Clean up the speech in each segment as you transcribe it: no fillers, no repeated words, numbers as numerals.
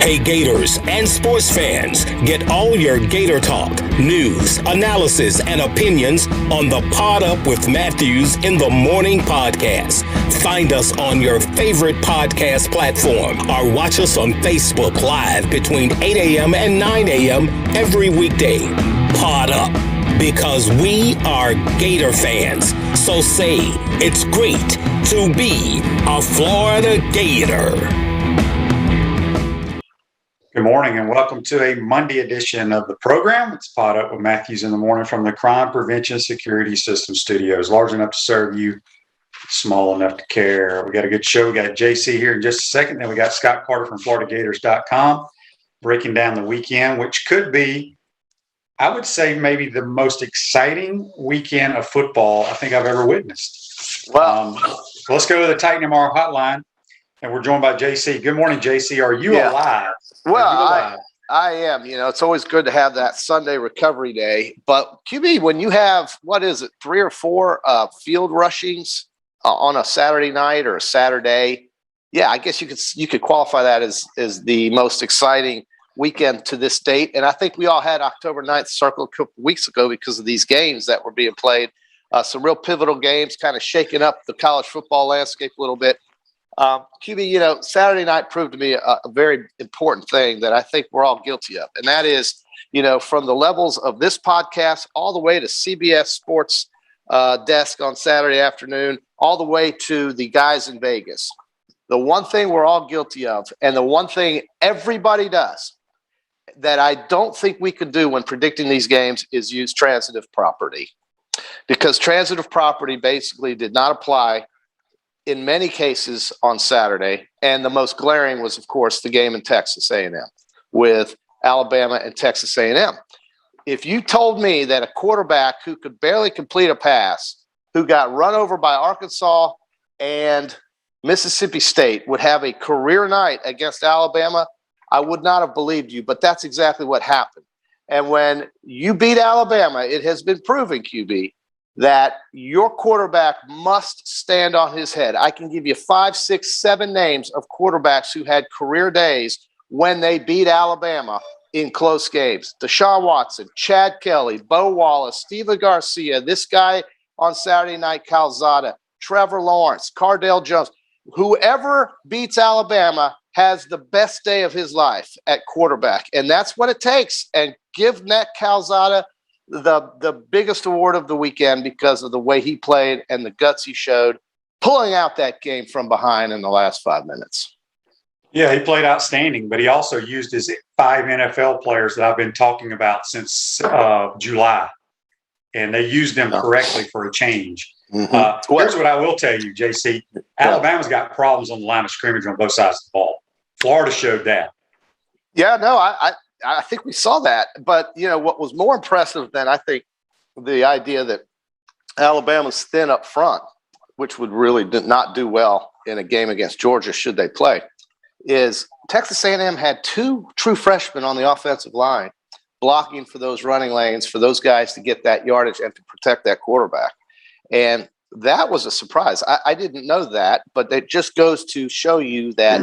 Hey Gators and sports fans, get all your Gator talk, news, analysis, and opinions on the Pod Up with Matthews in the Morning podcast. Find us on your favorite podcast platform or watch us on Facebook Live between 8 a.m. and 9 a.m. every weekday. Pod Up, because we are Gator fans. So say it's great to be a Florida Gator. Good morning and welcome to a Monday edition of the program. It's Pod Up with Matthews in the Morning from the Crime Prevention Security System Studios. Large enough to serve you, small enough to care. We got a good show. We got JC here in just a second. Then we got Scott Carter from FloridaGators.com breaking down the weekend, which could be, I would say, maybe the most exciting weekend of football I think I've ever witnessed. Well, let's go to the Titan MR hotline. And we're joined by JC. Good morning, JC. Are you alive? Well, I am. You know, it's always good to have that Sunday recovery day. But QB, when you have, 3 or 4 field rushings on a Saturday night or a Saturday, yeah, I guess you could qualify that as the most exciting weekend to this date. And I think we all had October 9th circled a couple weeks ago because of these games that were being played. Some real pivotal games, kind of shaking up the college football landscape a little bit. QB, you know, Saturday night proved to be a very important thing that I think we're all guilty of. And that is, you know, from the levels of this podcast all the way to CBS Sports desk on Saturday afternoon, all the way to the guys in Vegas. The one thing we're all guilty of, and the one thing everybody does that I don't think we could do when predicting these games is use transitive property. Because transitive property basically did not apply in many cases on Saturday, and the most glaring was, of course, the game in Texas A&M with Alabama and Texas A&M. If you told me that a quarterback who could barely complete a pass, who got run over by Arkansas and Mississippi State, would have a career night against Alabama, I would not have believed you, but that's exactly what happened. And when you beat Alabama, it has been proven, QB, that your quarterback must stand on his head. I can give you 5, 6, 7 names of quarterbacks who had career days when they beat Alabama in close games. Deshaun Watson, Chad Kelly, Bo Wallace, Steven Garcia, this guy on Saturday night, Calzada, Trevor Lawrence, Cardale Jones. Whoever beats Alabama has the best day of his life at quarterback, and that's what it takes. And give Matt Calzada the biggest award of the weekend because of the way he played and the guts he showed, pulling out that game from behind in the last 5 minutes. Yeah, he played outstanding, but he also used his 5 NFL players that I've been talking about since July, and they used them correctly for a change. Mm-hmm. Here's what I will tell you, JC. Alabama's got problems on the line of scrimmage on both sides of the ball. Florida showed that. Yeah, no, I think we saw that. But, you know, what was more impressive than I think the idea that Alabama's thin up front, which would really not do well in a game against Georgia should they play, is Texas A&M had 2 true freshmen on the offensive line blocking for those running lanes, for those guys to get that yardage and to protect that quarterback. And that was a surprise. I didn't know that, but it just goes to show you that,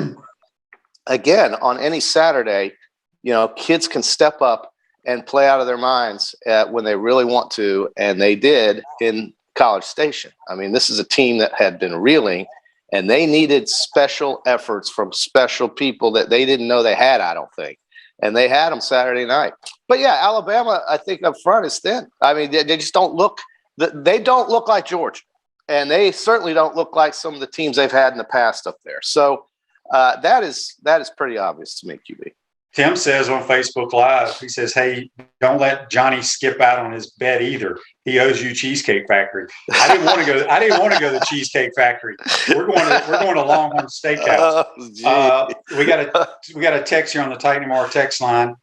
again, on any Saturday, you know, kids can step up and play out of their minds when they really want to, and they did in College Station. I mean, this is a team that had been reeling, and they needed special efforts from special people that they didn't know they had, I don't think. And they had them Saturday night. But, yeah, Alabama, I think, up front is thin. I mean, they just don't look – they don't look like Georgia, and they certainly don't look like some of the teams they've had in the past up there. So that is pretty obvious to me, QB. Tim says on Facebook Live, he says, hey, don't let Johnny skip out on his bet either. He owes you Cheesecake Factory. I didn't want to go to the Cheesecake Factory. We're going to Longhorn Steakhouse. We got a text here on the Titan MR text line.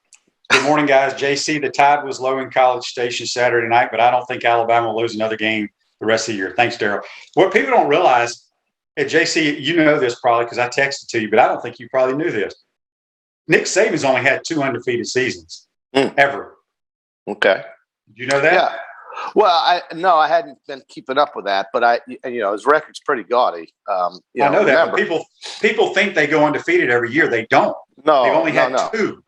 Good morning, guys. JC, the tide was low in College Station Saturday night, but I don't think Alabama will lose another game the rest of the year. Thanks, Daryl. What people don't realize, and JC, you know this probably because I texted to you, but I don't think you probably knew this. Nick Saban's only had 2 undefeated seasons ever. Okay. Did you know that? Yeah. Well, I hadn't been keeping up with that, but his record's pretty gaudy. I know that, but people think they go undefeated every year. They don't. No, they've only had two.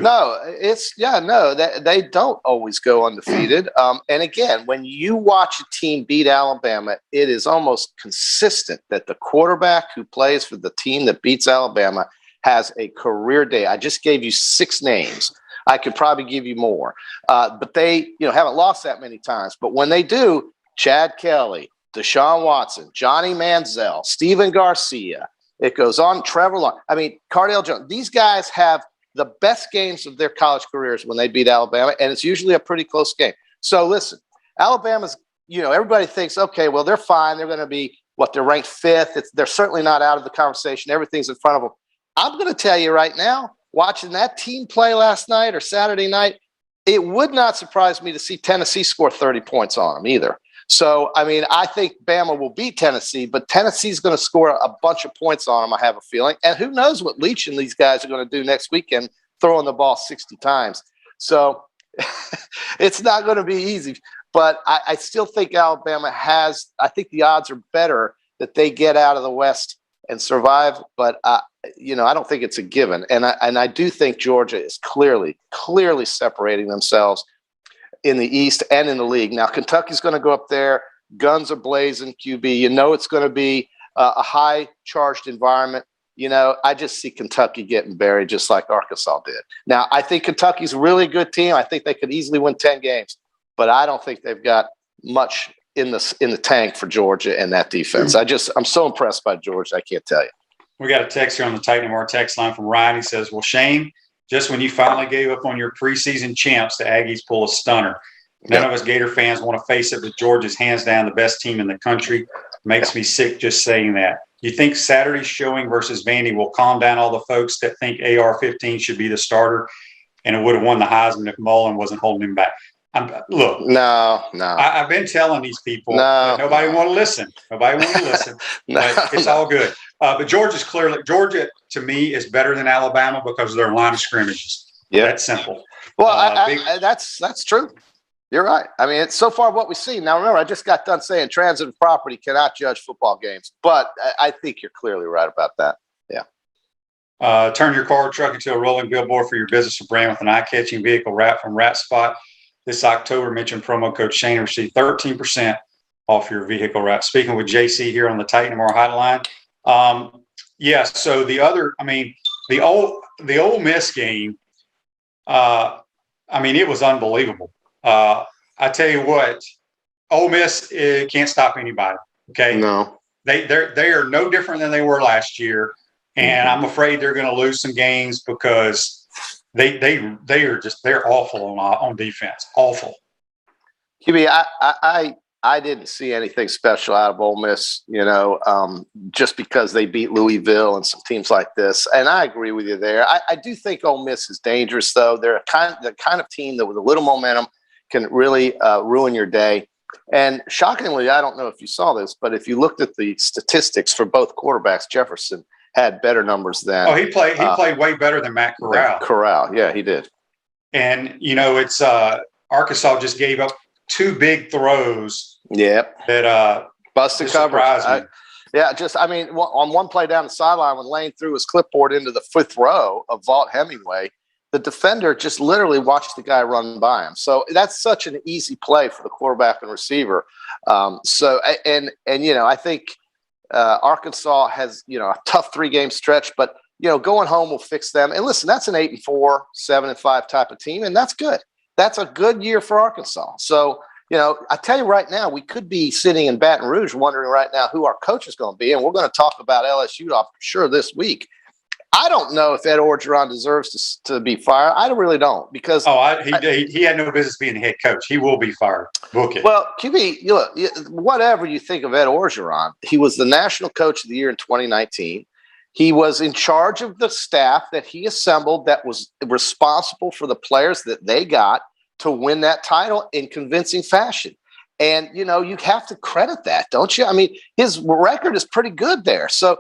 No, they don't always go undefeated. And again, when you watch a team beat Alabama, it is almost consistent that the quarterback who plays for the team that beats Alabama has a career day. I just gave you 6 names. I could probably give you more, but they, haven't lost that many times. But when they do, Chad Kelly, Deshaun Watson, Johnny Manziel, Steven Garcia, it goes on. Trevor Lawrence. I mean, Cardale Jones. These guys have the best games of their college careers when they beat Alabama, and it's usually a pretty close game. So listen, Alabama's, everybody thinks, okay, well, they're fine. They're going to be they're ranked 5th. They're certainly not out of the conversation. Everything's in front of them. I'm going to tell you right now, watching that team play last night or Saturday night, it would not surprise me to see Tennessee score 30 points on them either. So, I mean, I think Bama will beat Tennessee, but Tennessee's going to score a bunch of points on them, I have a feeling. And who knows what Leach and these guys are going to do next weekend, throwing the ball 60 times. So it's not going to be easy. But I still think Alabama I think the odds are better that they get out of the West and survive. But, I don't think it's a given. And I do think Georgia is clearly separating themselves in the East and in the league. Now, Kentucky's going to go up there. Guns are blazing, QB. It's going to be a high-charged environment. I just see Kentucky getting buried just like Arkansas did. Now, I think Kentucky's a really good team. I think they could easily win 10 games. But I don't think they've got much in the tank for Georgia and that defense. I'm so impressed by Georgia, I can't tell you. We got a text here on the Titan MR text line from Ryan. He says, well, Shane, just when you finally gave up on your preseason champs, the Aggies pull a stunner. None of us Gator fans want to face it, but Georgia's hands down the best team in the country. Makes me sick just saying that. You think Saturday's showing versus Vandy will calm down all the folks that think AR-15 should be the starter and it would have won the Heisman if Mullen wasn't holding him back? Look. No. I've been telling these people that nobody want to listen. But it's all good. But Georgia, to me, is better than Alabama because of their line of scrimmages. Yeah, that's simple. Well, that's true. You're right. I mean, it's so far what we've seen. Now, remember, I just got done saying transitive property cannot judge football games, but I think you're clearly right about that. Yeah. Turn your car or truck into a rolling billboard for your business or brand with an eye-catching vehicle wrap from Rat Spot. This October, mention promo code Shane and receive 13% off your vehicle wrap. Speaking with JC here on the Titan MR hotline. So the Ole Miss game, it was unbelievable. I tell you what, Ole Miss can't stop anybody. Okay, no, they are no different than they were last year, and I'm afraid they're going to lose some games because they're awful on defense. Awful. QB, I didn't see anything special out of Ole Miss, just because they beat Louisville and some teams like this. And I agree with you there. I do think Ole Miss is dangerous, though. They're the kind of team that with a little momentum can really ruin your day. And shockingly, I don't know if you saw this, but if you looked at the statistics for both quarterbacks, Jefferson had better numbers than. Oh, he played way better than Matt Corral. Corral, yeah, he did. And it's Arkansas just gave up 2 big throws. Yep. That busted coverage. On one play down the sideline when Lane threw his clipboard into the 5th row of Vaught Hemingway, the defender just literally watched the guy run by him. So that's such an easy play for the quarterback and receiver. I think Arkansas has, a tough 3-game stretch, but, going home will fix them. And listen, that's an 8-4, 7-5 type of team, and that's good. That's a good year for Arkansas. So, I tell you right now, we could be sitting in Baton Rouge wondering right now who our coach is going to be, and we're going to talk about LSU, I'm sure, this week. I don't know if Ed Orgeron deserves to be fired. I really don't because he had no business being the head coach. He will be fired. Book it. Well, QB, whatever you think of Ed Orgeron, he was the national coach of the year in 2019. He was in charge of the staff that he assembled that was responsible for the players that they got to win that title in convincing fashion. And, you have to credit that, don't you? I mean, his record is pretty good there. So,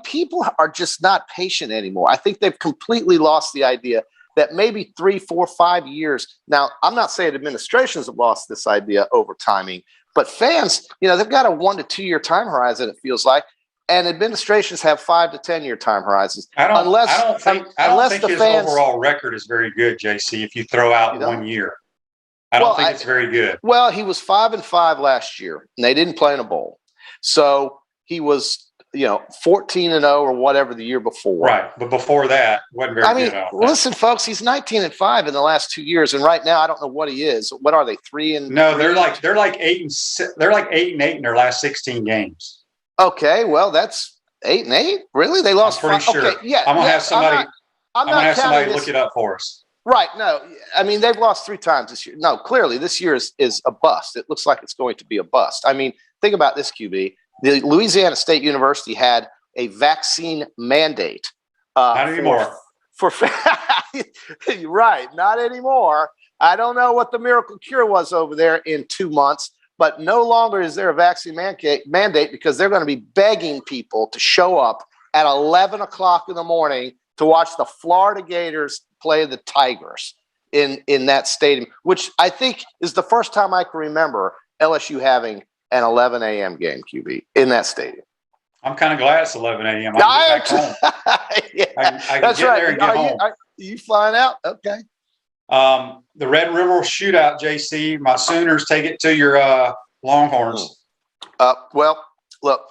people are just not patient anymore. I think they've completely lost the idea that maybe 3, 4, 5 years. Now, I'm not saying administrations have lost this idea over timing, but fans, they've got a 1 to 2 year time horizon, it feels like. And administrations have 5 to 10 year time horizons. I don't think his overall record is very good, JC, if you throw out 1 year. I don't think it's very good. Well, he was 5-5 last year, and they didn't play in a bowl. So he was, 14-0 or whatever the year before. Right, but before that, wasn't very good. Listen, folks, he's 19-5 in the last 2 years, and right now I don't know what he is. What are they? 3-3? No, they're like 8-8. They're like 8-8 in their last 16 games. Okay, well, that's 8-8. Really? They lost. I'm pretty sure. Okay, yeah, I'm gonna have somebody. I'm gonna have somebody look it up for us. Right. No, I mean, they've lost 3 times this year. No, clearly this year is a bust. It looks like it's going to be a bust. I mean, think about this, QB. The Louisiana State University had a vaccine mandate. Not anymore. Right. Not anymore. I don't know what the miracle cure was over there in 2 months, but no longer is there a vaccine mandate because they're going to be begging people to show up at 11 o'clock in the morning to watch the Florida Gators play the Tigers in that stadium, which I think is the first time I can remember LSU having an 11 a.m. game, QB, in that stadium. I'm kind of glad it's 11 a.m. I can get back home. Yeah, I that's get right. There and get home. Are you flying out? Okay. The Red River Shootout, JC. My Sooners take it to your Longhorns. Well, look,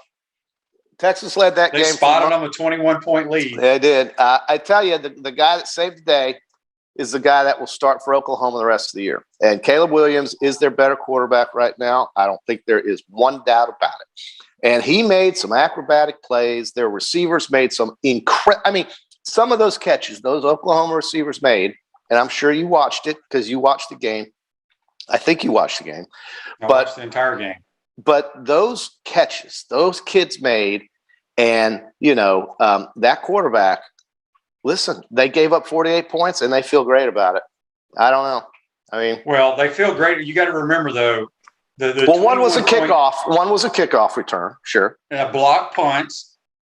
Texas led that game. They spotted them a 21-point lead. They did. I tell you, the guy that saved the day is the guy that will start for Oklahoma the rest of the year. And Caleb Williams is their better quarterback right now. I don't think there is one doubt about it. And he made some acrobatic plays. Their receivers made some some of those catches those Oklahoma receivers made, and I'm sure you watched it because you watched the game. I think you watched the game. I watched the entire game. But those catches, those kids made, and, that quarterback, listen, they gave up 48 points and they feel great about it. I don't know. I mean, well, they feel great. You got to remember though, one was a kickoff. One was a kickoff return. Sure. And a block punt.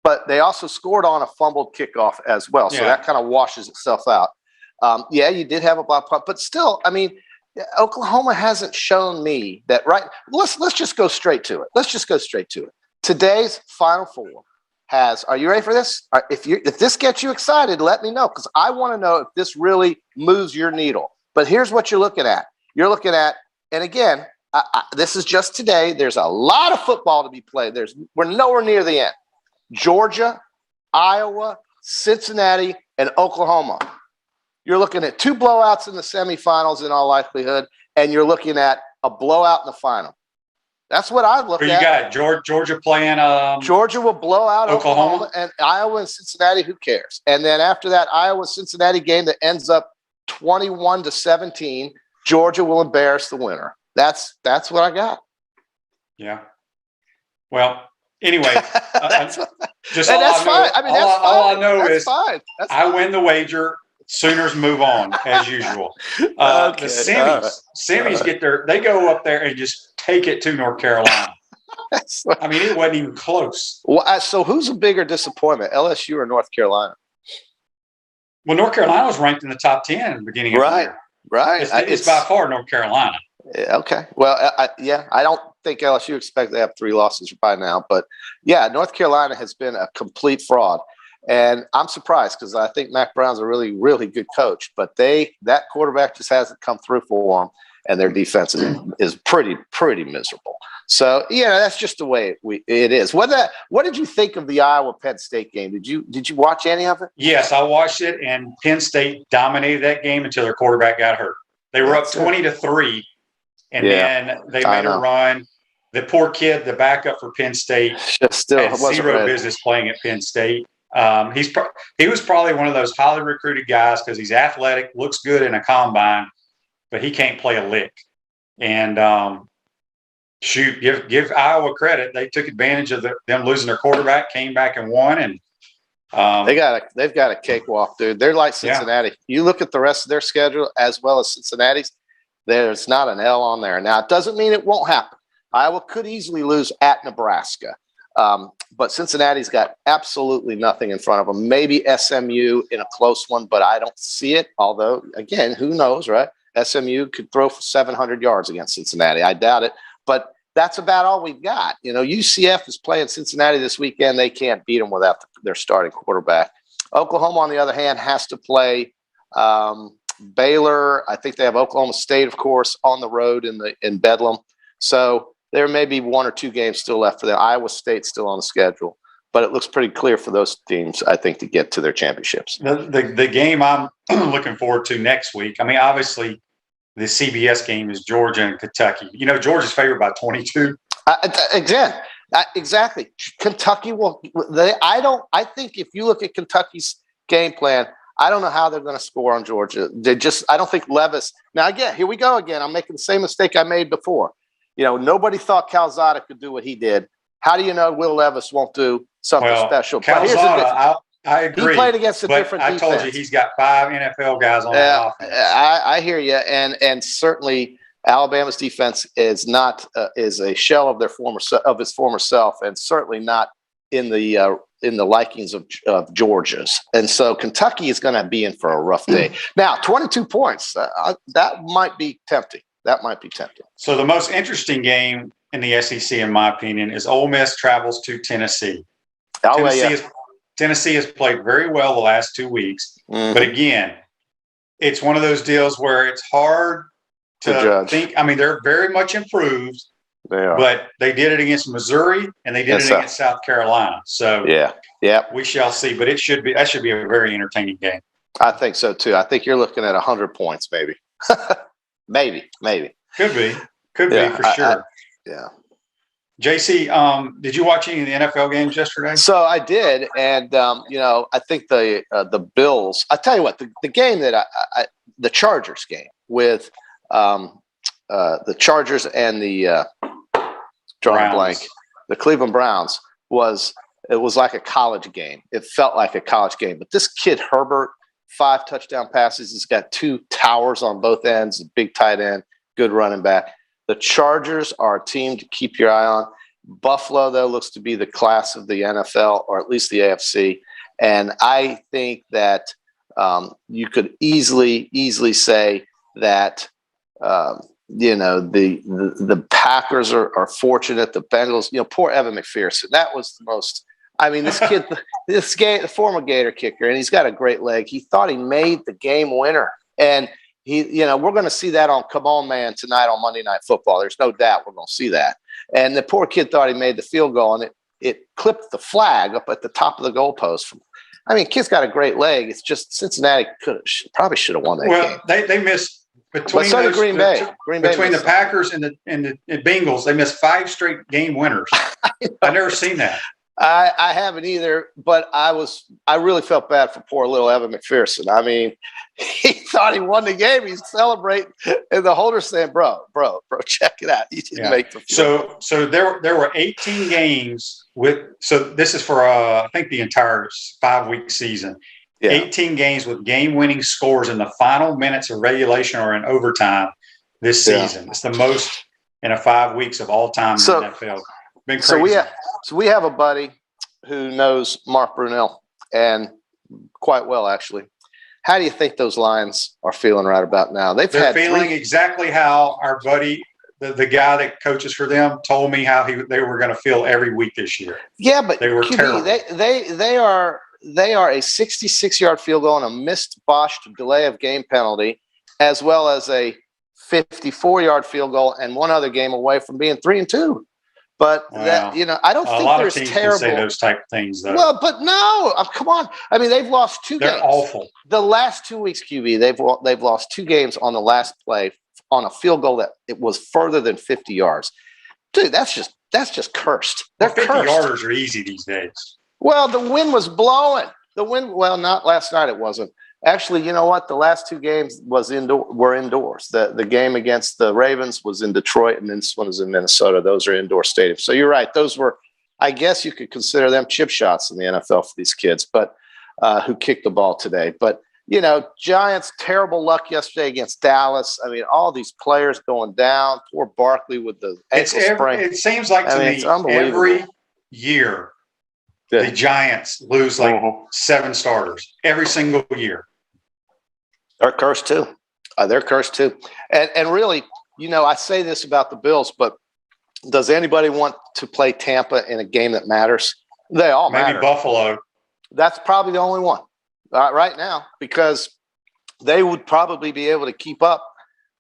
But they also scored on a fumbled kickoff as well. So that kind of washes itself out. You did have a block punt, but still, I mean, Oklahoma hasn't shown me that, right? Let's just go straight to it. Today's Final Four are you ready for this? If this gets you excited, let me know, because I want to know if this really moves your needle. But here's what you're looking at. And again, this is just today. There's a lot of football to be played. We're nowhere near the end. Georgia, Iowa, Cincinnati, and Oklahoma. You're looking at 2 blowouts in the semifinals in all likelihood, and you're looking at a blowout in the final. That's what I look at. You got Georgia playing. Georgia will blow out Oklahoma, and Iowa and Cincinnati. Who cares? And then after that Iowa-Cincinnati game that ends up 21-17, Georgia will embarrass the winner. That's what I got. Yeah. Well, anyway, that's fine. I mean, all I know is fine. I win the wager. Sooners move on as usual. The semis get they go up there and just take it to North Carolina. I mean, it wasn't even close. Well, so who's a bigger disappointment, LSU or North Carolina? Well, North Carolina was ranked in the top 10 in the beginning of the year. Right. It's by far North Carolina. Okay. Well, I don't think LSU expect to have 3 losses by now, but North Carolina has been a complete fraud. And I'm surprised because I think Mac Brown's a really, really good coach, but that quarterback just hasn't come through for them, and their defense is pretty miserable. So that's just the way it is. What did you think of the Iowa Penn State game? Did you watch any of it? Yes, I watched it, and Penn State dominated that game until their quarterback got hurt. They were up 20-3, and then they made a run. The poor kid, the backup for Penn State, had zero business playing at Penn State. He was probably one of those highly recruited guys because he's athletic, looks good in a combine, but he can't play a lick. And give Iowa credit; they took advantage of them losing their quarterback, came back and won. And they've got a cakewalk, dude. They're like Cincinnati. You look at the rest of their schedule as well as Cincinnati's. There's not an L on there. Now, it doesn't mean it won't happen. Iowa could easily lose at Nebraska. But Cincinnati's got absolutely nothing in front of them. Maybe SMU in a close one, but I don't see it. Although, again, who knows, right? SMU could throw for 700 yards against Cincinnati. I doubt it. But that's about all we've got. UCF is playing Cincinnati this weekend. They can't beat them without their starting quarterback. Oklahoma, on the other hand, has to play Baylor. I think they have Oklahoma State, of course, on the road in Bedlam. So there may be one or two games still left for them. Iowa State's still on the schedule, but it looks pretty clear for those teams, I think, to get to their championships. The game I'm looking forward to next week, I mean, obviously the CBS game is Georgia and Kentucky. Georgia's favored by 22. Exactly. Kentucky I think if you look at Kentucky's game plan, I don't know how they're going to score on Georgia. I don't think Levis. Now, again, here we go again. I'm making the same mistake I made before. Nobody thought Calzada could do what he did. How do you know Will Levis won't do something special? Calzada, I agree. He played against a different defense. I told you he's got 5 NFL guys on that offense. I hear you, and certainly Alabama's defense is not is a shell of its former self, and certainly not in the likings of Georgia's. And so Kentucky is going to be in for a rough day. Now, 22 points. That might be tempting. So the most interesting game in the SEC, in my opinion, is Ole Miss travels to Tennessee. Tennessee has played very well the last 2 weeks. Mm-hmm. But again, it's one of those deals where it's hard to judge. I mean, they're very much improved. They are. But they did it against Missouri and they did it against South Carolina. So we shall see. But that should be a very entertaining game. I think so too. I think you're looking at 100 points, maybe. Maybe. Could be for sure. JC, did you watch any of the NFL games yesterday? So I did, and I think the Bills. I tell you what, the game that the Chargers game with the Chargers and the drawing blank, the Cleveland Browns was like a college game. It felt like a college game, but this kid Herbert, 5 touchdown passes. He's got 2 towers on both ends, a big tight end, good running back. The Chargers are a team to keep your eye on. Buffalo, though, looks to be the class of the NFL, or at least the AFC. And I think that you could easily say that, the Packers are fortunate. The Bengals, poor Evan McPherson. That was the most – I mean, this kid, the former Gator kicker, and he's got a great leg. He thought he made the game winner. And we're going to see that on Come On Man tonight on Monday Night Football. There's no doubt we're going to see that. And the poor kid thought he made the field goal, and it clipped the flag up at the top of the goalpost. I mean, kid's got a great leg. It's just Cincinnati probably should have won that game. Well, they missed between Green Bay. Between the Packers and the Bengals, they missed 5 straight game winners. I've never seen that. I haven't either, but I really felt bad for poor little Evan McPherson. I mean, he thought he won the game. He's celebrating, and the holder's saying, bro, check it out. You didn't make the field. So there were 18 games this is for I think the entire 5-week season. Yeah. 18 games with game-winning scores in the final minutes of regulation or in overtime this season. Yeah. It's the most in a 5 weeks of all time in the NFL. Been crazy. So we have a buddy who knows Mark Brunell, and quite well, actually. How do you think those Lions are feeling right about now? They're feeling exactly how our buddy, the guy that coaches for them, told me how they were going to feel every week this year. Yeah, but they were terrible. They are a 66-yard field goal and a missed botched delay of game penalty, as well as a 54-yard field goal and one other game away from being 3-2. But I don't think there's terrible. Can say those type of things, though. Well, but no, come on. I mean, they've lost 2 games. They're awful. The last 2 weeks, QB, they've lost 2 games on the last play on a field goal that it was further than 50 yards. Dude, that's just cursed. They're 50 cursed. yarders are easy these days. Well, the wind was blowing. Not last night. It wasn't. Actually, you know what? The last 2 games were indoors. The game against the Ravens was in Detroit, and this one is in Minnesota. Those are indoor stadiums. So you're right. Those were, I guess you could consider them chip shots in the NFL for these kids, but who kicked the ball today. But, Giants, terrible luck yesterday against Dallas. I mean, all these players going down. Poor Barkley with the ankle sprain. It seems like to me every year the Giants lose like 7 starters every single year. They're cursed too. They're cursed too. And really, I say this about the Bills, but does anybody want to play Tampa in a game that matters? They all matter. Maybe Buffalo. That's probably the only one right now, because they would probably be able to keep up.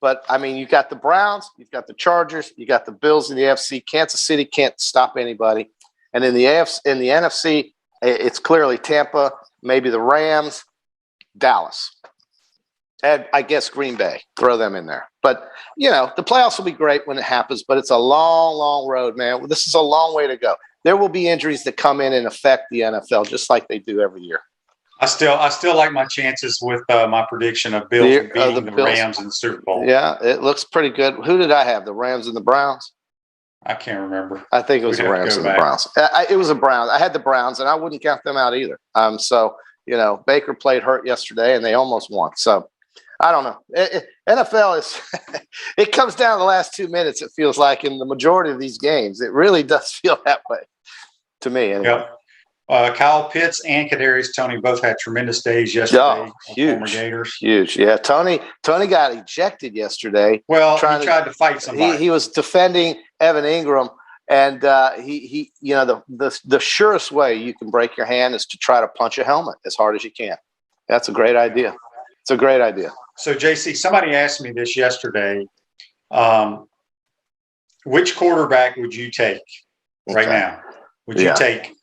But, I mean, you've got the Browns, you've got the Chargers, you got the Bills in the AFC. Kansas City can't stop anybody. And in the NFC, it's clearly Tampa, maybe the Rams, Dallas. And I guess Green Bay. Throw them in there. But, the playoffs will be great when it happens, but it's a long, long road, man. This is a long way to go. There will be injuries that come in and affect the NFL just like they do every year. I still like my chances with my prediction of Bills beating the Rams in the Super Bowl. Yeah, it looks pretty good. Who did I have? The Rams and the Browns? I can't remember. I think it was the Rams and the Browns. It was the Browns. I had the Browns, and I wouldn't count them out either. So, Baker played hurt yesterday, and they almost won. So, I don't know. NFL is – it comes down to the last 2 minutes, it feels like, in the majority of these games. It really does feel that way to me anyway. Yep. Kyle Pitts and Kadarius Toney both had tremendous days yesterday. Huge. Gators. Huge. Yeah, Toney got ejected yesterday. Well, he tried to fight somebody. He was defending Evan Ingram, and the surest way you can break your hand is to try to punch a helmet as hard as you can. That's a great idea. It's a great idea. So, JC, somebody asked me this yesterday. Which quarterback would you take right now? Would you take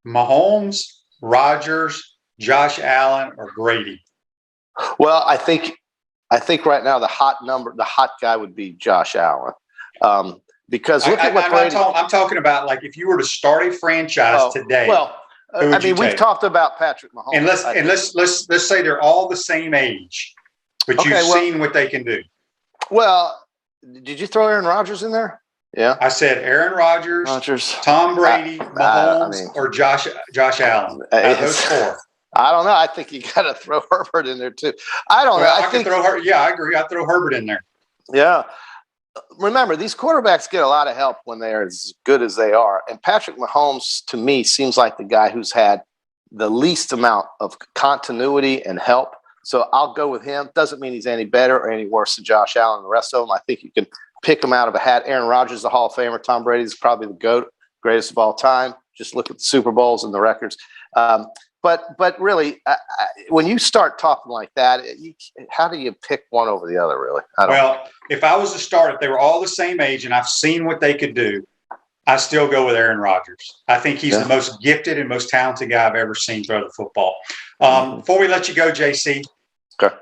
Mahomes, Rodgers, Josh Allen, or Brady? Well, I think right now the hot guy would be Josh Allen, because look at what Brady. I'm talking about, like, if you were to start a franchise today. Well, we've talked about Patrick Mahomes, and let's say they're all the same age, but you've seen what they can do. Well, did you throw Aaron Rodgers in there? Yeah, I said Aaron Rodgers, Tom Brady, Mahomes, or Josh Allen. Those 4. I don't know. I think you got to throw Herbert in there too. I don't know. I think throw Herbert. Yeah, I agree. I'd throw Herbert in there. Yeah. Remember, these quarterbacks get a lot of help when they're as good as they are. And Patrick Mahomes, to me, seems like the guy who's had the least amount of continuity and help. So I'll go with him. Doesn't mean he's any better or any worse than Josh Allen and the rest of them. I think you can pick them out of a hat. Aaron Rodgers is a Hall of Famer. Tom Brady is probably the GOAT, greatest of all time. Just look at the Super Bowls and the records. But really, when you start talking like that, how do you pick one over the other, really? If I was to start, if they were all the same age and I've seen what they could do, I still go with Aaron Rodgers. I think he's the most gifted and most talented guy I've ever seen throw the football. Before we let you go, JC, okay.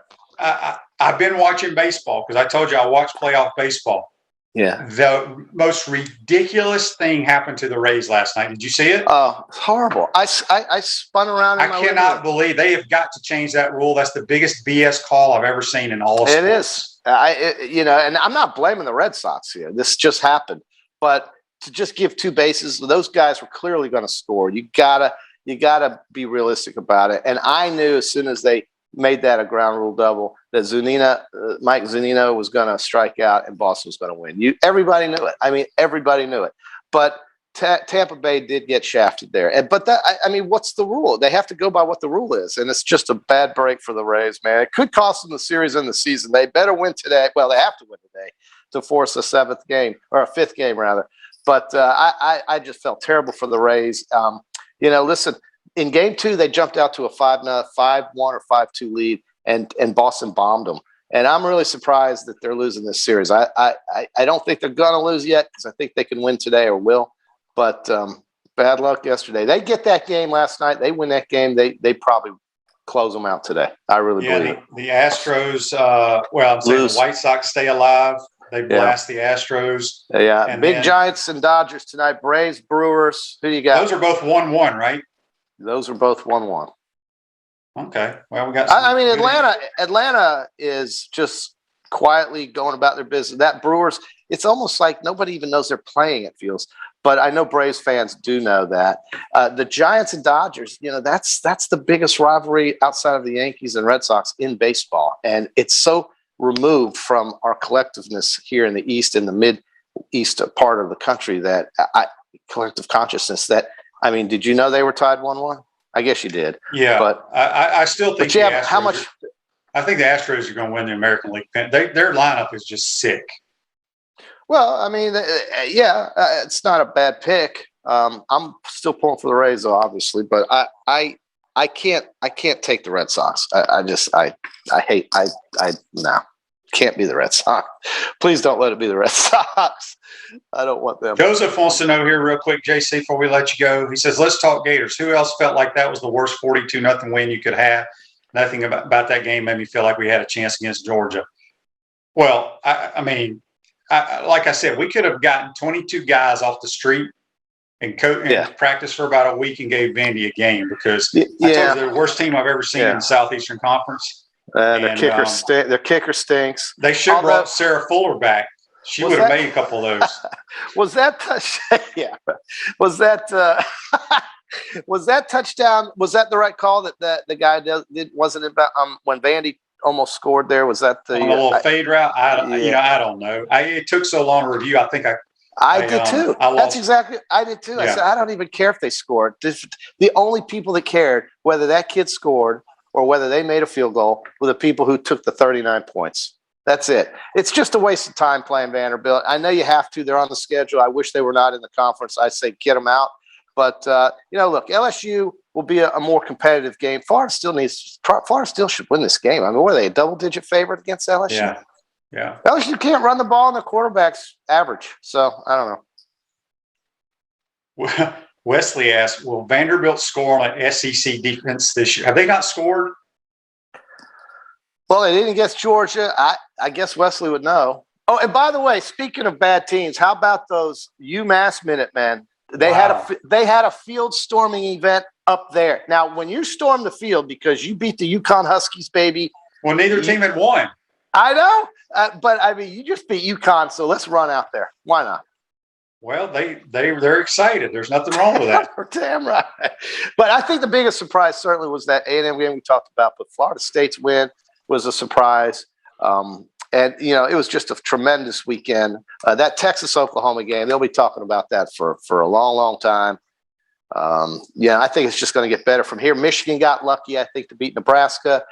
I've been watching baseball because I told you I watched playoff baseball. Yeah. The most ridiculous thing happened to the Rays last night. Did you see it? Oh, it's horrible. I spun around. I cannot believe they have got to change that rule. That's the biggest BS call I've ever seen in all of sports. It is. And I'm not blaming the Red Sox here. This just happened. But to just give 2 bases, those guys were clearly going to score. You gotta be realistic about it. And I knew as soon as they made that a ground rule double that Mike Zunino was going to strike out and Boston was going to win. Everybody knew it. I mean, everybody knew it. But Tampa Bay did get shafted there. What's the rule? They have to go by what the rule is, and it's just a bad break for the Rays, man. It could cost them the series in the season. They better win today. Well, they have to win today to force a 7th game or a 5th game rather. But I just felt terrible for the Rays. Listen. In game 2, they jumped out to a 5-1 or 5-2 lead, and Boston bombed them. And I'm really surprised that they're losing this series. I don't think they're going to lose yet because I think they can win today or will. But bad luck yesterday. They get that game last night. They win that game. They probably close them out today. I really believe. The Astros, the White Sox stay alive. They blast the Astros. Yeah, and big Giants and Dodgers tonight. Braves, Brewers. Who do you got? Those are both 1-1, right? Those are both 1-1. Okay. Well, we got. Atlanta is just quietly going about their business. That Brewers, it's almost like nobody even knows they're playing. It feels, but I know Braves fans do know that. The Giants and Dodgers, that's the biggest rivalry outside of the Yankees and Red Sox in baseball, and it's so removed from our collectiveness here in the East and the Mid-East part of the country that collective consciousness that I mean, did you know they were tied 1-1? I guess you did. Yeah, but I still think the Astros, how much? I think the Astros are going to win the American League. Their lineup is just sick. Well, I mean, it's not a bad pick. I'm still pulling for the Rays, though, obviously, but I can't take the Red Sox. No, can't be the Red Sox. Please don't let it be the Red Sox. I don't want them. Joseph wants to know here real quick, JC, before we let you go. He says, let's talk Gators. Who else felt like that was the worst 42-0 win you could have? Nothing about that game made me feel like we had a chance against Georgia. Well, I mean, like I said, we could have gotten 22 guys off the street and practiced for about a week and gave Vandy a game because I told you they're the worst team I've ever seen in the Southeastern Conference. Their kicker stinks. They should have brought Sarah Fuller back. She would have made a couple of those. Was that was that touchdown? Was that the right call that the guy did? Wasn't it about when Vandy almost scored there? Was that the little fade route? I don't know. It took so long to review. I think I did too. That's exactly. I did too. I said I don't even care if they scored. The only people that cared whether that kid scored or whether they made a field goal were the people who took the 39 points. That's it. It's just a waste of time playing Vanderbilt. I know you have to. They're on the schedule. I wish they were not in the conference. I say get them out. But, look, LSU will be a more competitive game. Florida still should win this game. I mean, what are they, a double-digit favorite against LSU? Yeah. LSU can't run the ball, and the quarterback's average. So, I don't know. Wesley asked, will Vanderbilt score on an SEC defense this year? Have they not scored? Well, they didn't against Georgia. I guess Wesley would know. Oh, and by the way, speaking of bad teams, how about those UMass Minutemen? They had a field storming event up there. Now, when you storm the field because you beat the UConn Huskies, baby. Well, neither team had won. I know, but I mean, you just beat UConn, so let's run out there. Why not? Well, they're excited. There's nothing wrong with that. Damn right. But I think the biggest surprise certainly was that A&M game we talked about, but Florida State's win was a surprise. And, it was just a tremendous weekend. That Texas-Oklahoma game, they'll be talking about that for a long, long time. I think it's just going to get better from here. Michigan got lucky, I think, to beat Nebraska.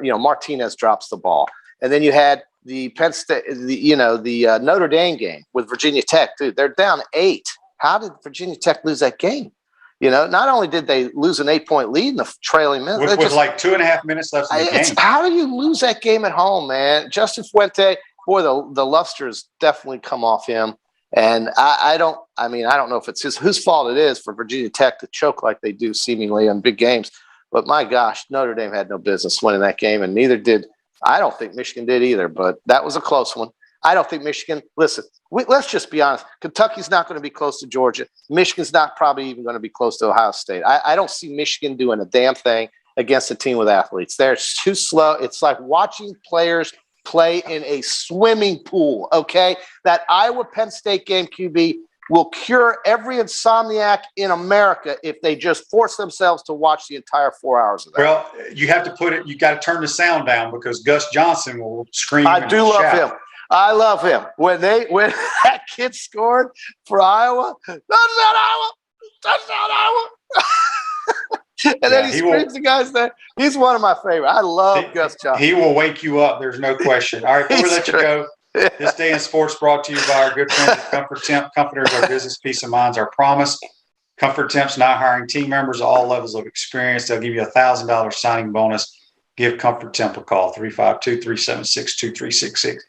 Martinez drops the ball. And then you had the Penn State, the Notre Dame game with Virginia Tech. Dude, they're down 8. How did Virginia Tech lose that game? Not only did they lose an 8-point lead in the trailing minutes. With like 2.5 minutes left in the game. How do you lose that game at home, man? Justin Fuente, boy, the luster's definitely come off him. And I don't know if it's whose fault it is for Virginia Tech to choke like they do seemingly in big games. But my gosh, Notre Dame had no business winning that game, and neither did – I don't think Michigan did either, but that was a close one. I don't think Michigan – listen, let's just be honest. Kentucky's not going to be close to Georgia. Michigan's not probably even going to be close to Ohio State. I don't see Michigan doing a damn thing against a team with athletes. They're too slow. It's like watching players play in a swimming pool, okay? That Iowa-Penn State game, QB, will cure every insomniac in America if they just force themselves to watch the entire 4 hours of that. Well, you have to you got to turn the sound down because Gus Johnson will scream. I do love him. I love him. When that kid scored for Iowa, touchdown Iowa. And then he screams the guys there. He's one of my favorite. I love Gus Johnson. He will wake you up. There's no question. All right, before we let you go, this day in sports brought to you by our good friends at Comfort Temp. Comforters, our business peace of mind is our promise. Comfort Temp's now hiring team members of all levels of experience. They'll give you a $1,000 signing bonus. Give Comfort Temp a call, 352-376-2366.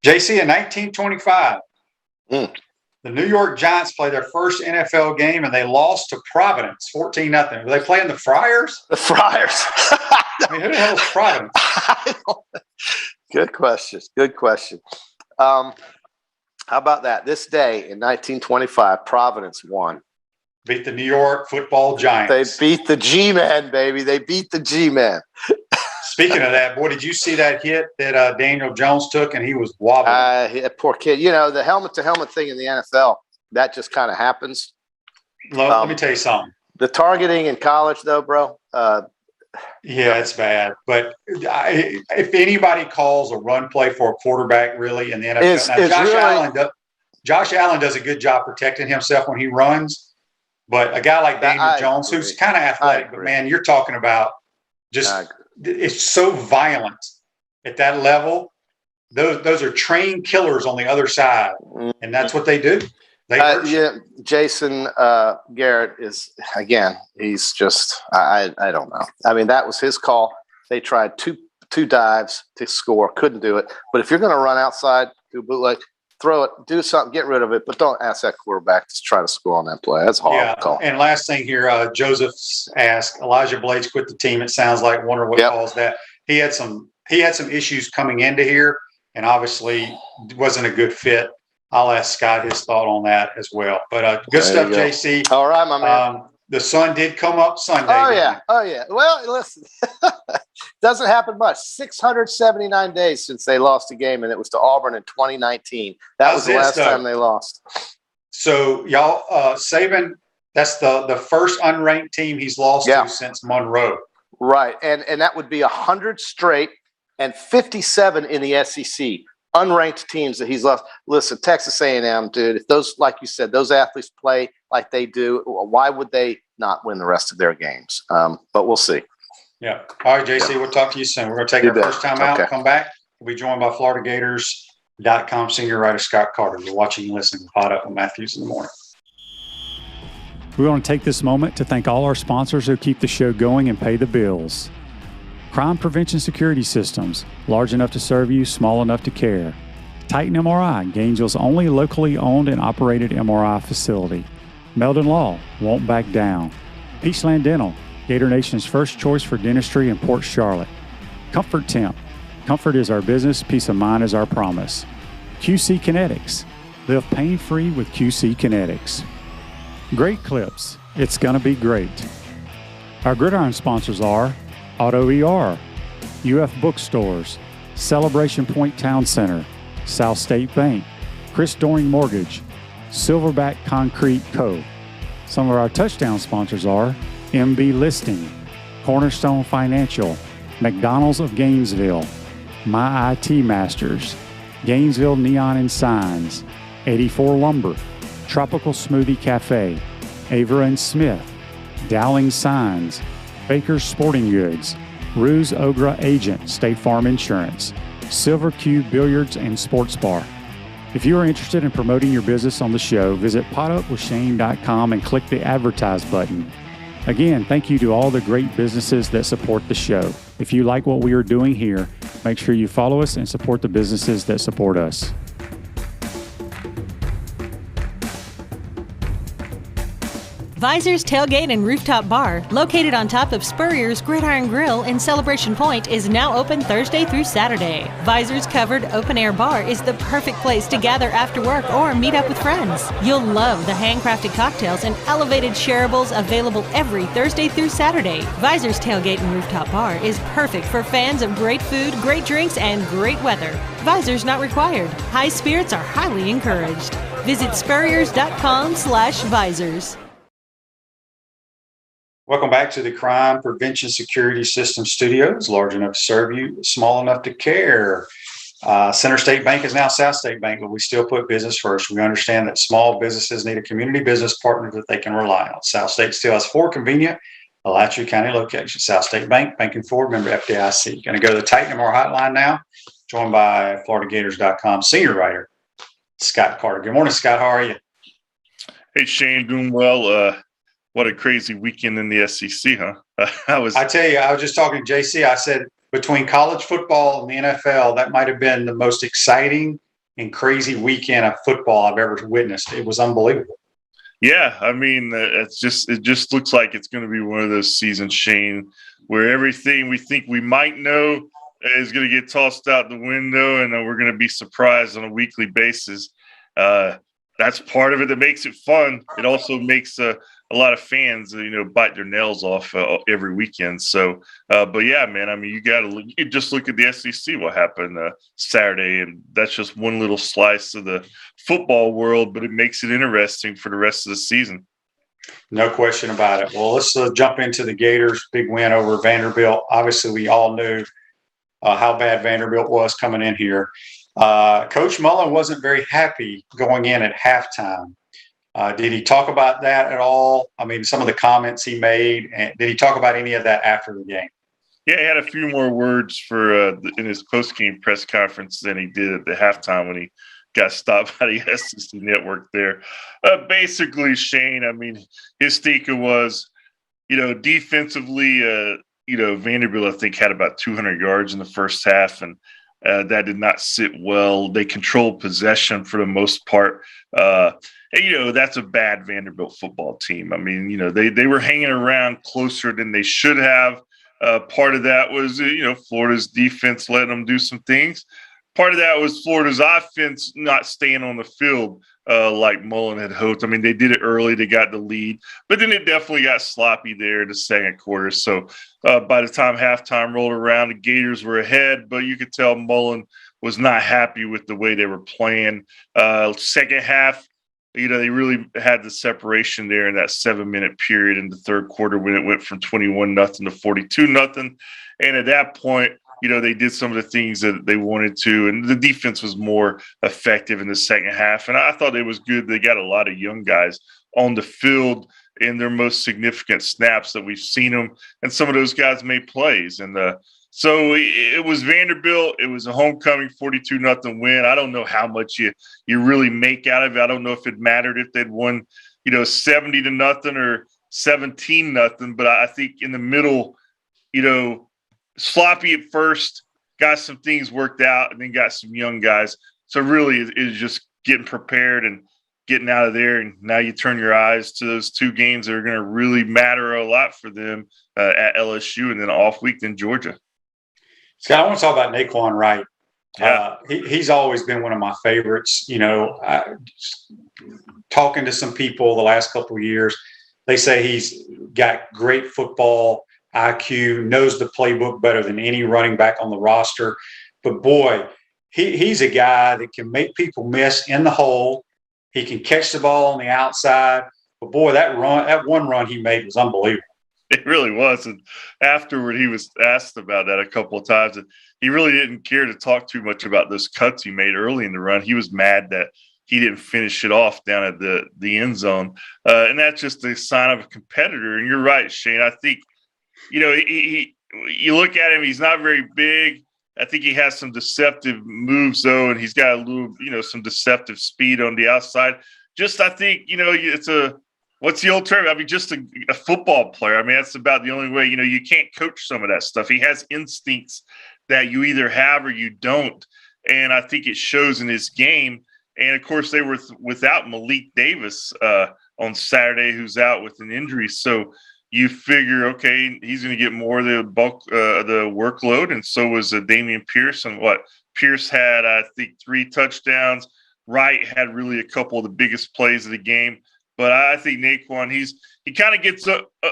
JC, in 1925, the New York Giants played their first NFL game, and they lost to Providence, 14-0. Were they playing the Friars? The Friars. I mean, who the hell is Providence? Good question. How about that? This day in 1925, Providence won. Beat the New York Football Giants. They beat the G-Men, baby. They beat the G-Men. Speaking of that, boy, did you see that hit that Daniel Jones took, and he was wobbling? Poor kid. The helmet-to-helmet thing in the NFL, that just kind of happens. Let me tell you something. The targeting in college, though, bro. Yeah, it's bad. But if anybody calls a run play for a quarterback, really, in the NFL, Josh Allen does a good job protecting himself when he runs. But a guy like Daniel Jones, agree. who's kind of athletic, but man, you're talking about just it's so violent at that level. Those are trained killers on the other side, and that's what they do. Jason Garrett is, again, he's just I don't know. I mean, that was his call. They tried two dives to score, couldn't do it. But if you're going to run outside, do a bootleg, throw it, do something, get rid of it, but don't ask that quarterback to try to score on that play. That's a horrible call. And last thing here, Joseph's asked, Elijah Blades quit the team. It sounds like. Wonder what caused that. He had some issues coming into here, and obviously wasn't a good fit. I'll ask Scott his thought on that as well. But good stuff, JC. All right, my man. The sun did come up Sunday. Oh yeah. Well, listen, doesn't happen much. 679 days since they lost a game, and it was to Auburn in 2019. That was the last time they lost. So y'all, Saban, that's the first unranked team he's lost to since Monroe. Right, and that would be 100 straight and 57 in the SEC. Unranked teams that he's lost. Listen, Texas A&M, dude, if those, like you said, those athletes play like they do, why would they not win the rest of their games? But we'll see. Yeah. All right, JC, we'll talk to you soon. We're going to take our first time out, come back. We'll be joined by FloridaGators.com senior writer Scott Carter. You're watching and listening to Pot Up with Matthews in the Morning. We want to take this moment to thank all our sponsors who keep the show going and pay the bills. Crime Prevention Security Systems, large enough to serve you, small enough to care. Titan MRI, Gainesville's only locally owned and operated MRI facility. Meldon Law, won't back down. Peachland Dental, Gator Nation's first choice for dentistry in Port Charlotte. Comfort Temp, comfort is our business, peace of mind is our promise. QC Kinetics, live pain-free with QC Kinetics. Great Clips, it's gonna be great. Our Gridiron sponsors are Auto ER, UF Bookstores, Celebration Point Town Center, South State Bank, Chris Doring Mortgage, Silverback Concrete Co. Some of our touchdown sponsors are MB Listing, Cornerstone Financial, McDonald's of Gainesville, My IT Masters, Gainesville Neon and Signs, 84 Lumber, Tropical Smoothie Cafe, Avera and Smith, Dowling Signs, Baker's Sporting Goods, Ruse Ogra Agent, State Farm Insurance, Silver Cube Billiards and Sports Bar. If you are interested in promoting your business on the show, visit potupwithshane.com and click the advertise button. Again, thank you to all the great businesses that support the show. If you like what we are doing here, make sure you follow us and support the businesses that support us. Visor's Tailgate and Rooftop Bar, located on top of Spurrier's Gridiron Grill in Celebration Point, is now open Thursday through Saturday. Visor's covered open-air bar is the perfect place to gather after work or meet up with friends. You'll love the handcrafted cocktails and elevated shareables available every Thursday through Saturday. Visor's Tailgate and Rooftop Bar is perfect for fans of great food, great drinks, and great weather. Visors not required. High spirits are highly encouraged. Visit spurriers.com/visors. Welcome back to the Crime Prevention Security System Studios, large enough to serve you, small enough to care. Center State Bank is now South State Bank, but we still put business first. We understand that small businesses need a community business partner that they can rely on. South State still has 4 convenient Alachua County locations. South State Bank, banking forward, member FDIC. Going to go to the Titan MR hotline now, joined by FloridaGators.com senior writer, Scott Carter. Good morning, Scott. How are you? Hey, Shane, doing well. What a crazy weekend in the SEC, huh? I tell you, I was just talking to JC. I said between college football and the NFL, that might have been the most exciting and crazy weekend of football I've ever witnessed. It was unbelievable. Yeah, I mean, it just looks like it's going to be one of those seasons, Shane, where everything we think we might know is going to get tossed out the window, and we're going to be surprised on a weekly basis. That's part of it that makes it fun. It also makes a lot of fans, bite their nails off every weekend. So, but yeah, man, I mean, you just look at the SEC, what happened Saturday, and that's just one little slice of the football world, but it makes it interesting for the rest of the season. No question about it. Well, let's jump into the Gators' big win over Vanderbilt. Obviously, we all knew how bad Vanderbilt was coming in here. Coach Mullen wasn't very happy going in at halftime. Did he talk about that at all? I mean, some of the comments he made, and did he talk about any of that after the game? Yeah, he had a few more words for in his post-game press conference than he did at the halftime when he got stopped by the SEC network there. Basically, Shane, I mean, his thinking was, defensively, Vanderbilt, I think, had about 200 yards in the first half, and that did not sit well. They controlled possession for the most part. And, that's a bad Vanderbilt football team. I mean, they were hanging around closer than they should have. Part of that was, Florida's defense letting them do some things. Part of that was Florida's offense not staying on the field like Mullen had hoped. I mean, they did it early. They got the lead. But then it definitely got sloppy there in the second quarter. So by the time halftime rolled around, the Gators were ahead. But you could tell Mullen was not happy with the way they were playing. Second half, they really had the separation there in that 7-minute period in the third quarter when it went from 21-0 to 42-0. And at that point, they did some of the things that they wanted to, and the defense was more effective in the second half. And I thought it was good. They got a lot of young guys on the field in their most significant snaps that we've seen them, and some of those guys made plays. And so it was Vanderbilt. It was a homecoming 42-0 win. I don't know how much you really make out of it. I don't know if it mattered if they'd won, 70-0 or 17-0. But I think in the middle, sloppy at first, got some things worked out, and then got some young guys. So really is just getting prepared and getting out of there. And now you turn your eyes to those two games that are going to really matter a lot for them at LSU and then off week in Georgia. Scott, I want to talk about Naquan Wright. Yeah. He's always been one of my favorites. Talking to some people the last couple of years, they say he's got great football IQ, knows the playbook better than any running back on the roster. But, boy, he's a guy that can make people miss in the hole. He can catch the ball on the outside. But, boy, that one run he made was unbelievable. It really was. And afterward, he was asked about that a couple of times. And he really didn't care to talk too much about those cuts he made early in the run. He was mad that he didn't finish it off down at the end zone. And that's just a sign of a competitor. And you're right, Shane. I think, you look at him, he's not very big. I think he has some deceptive moves, though, and he's got a little, some deceptive speed on the outside. Just, I think, it's what's the old term? I mean, just a football player. I mean, that's about the only way. You can't coach some of that stuff. He has instincts that you either have or you don't. And I think it shows in his game. And, of course, they were without Malik Davis on Saturday, who's out with an injury. So you figure, okay, he's going to get more of the bulk, the workload. And so was Damian Pierce. And Pierce had, I think, 3 touchdowns. Wright had really a couple of the biggest plays of the game. But I think Naquan, he kind of gets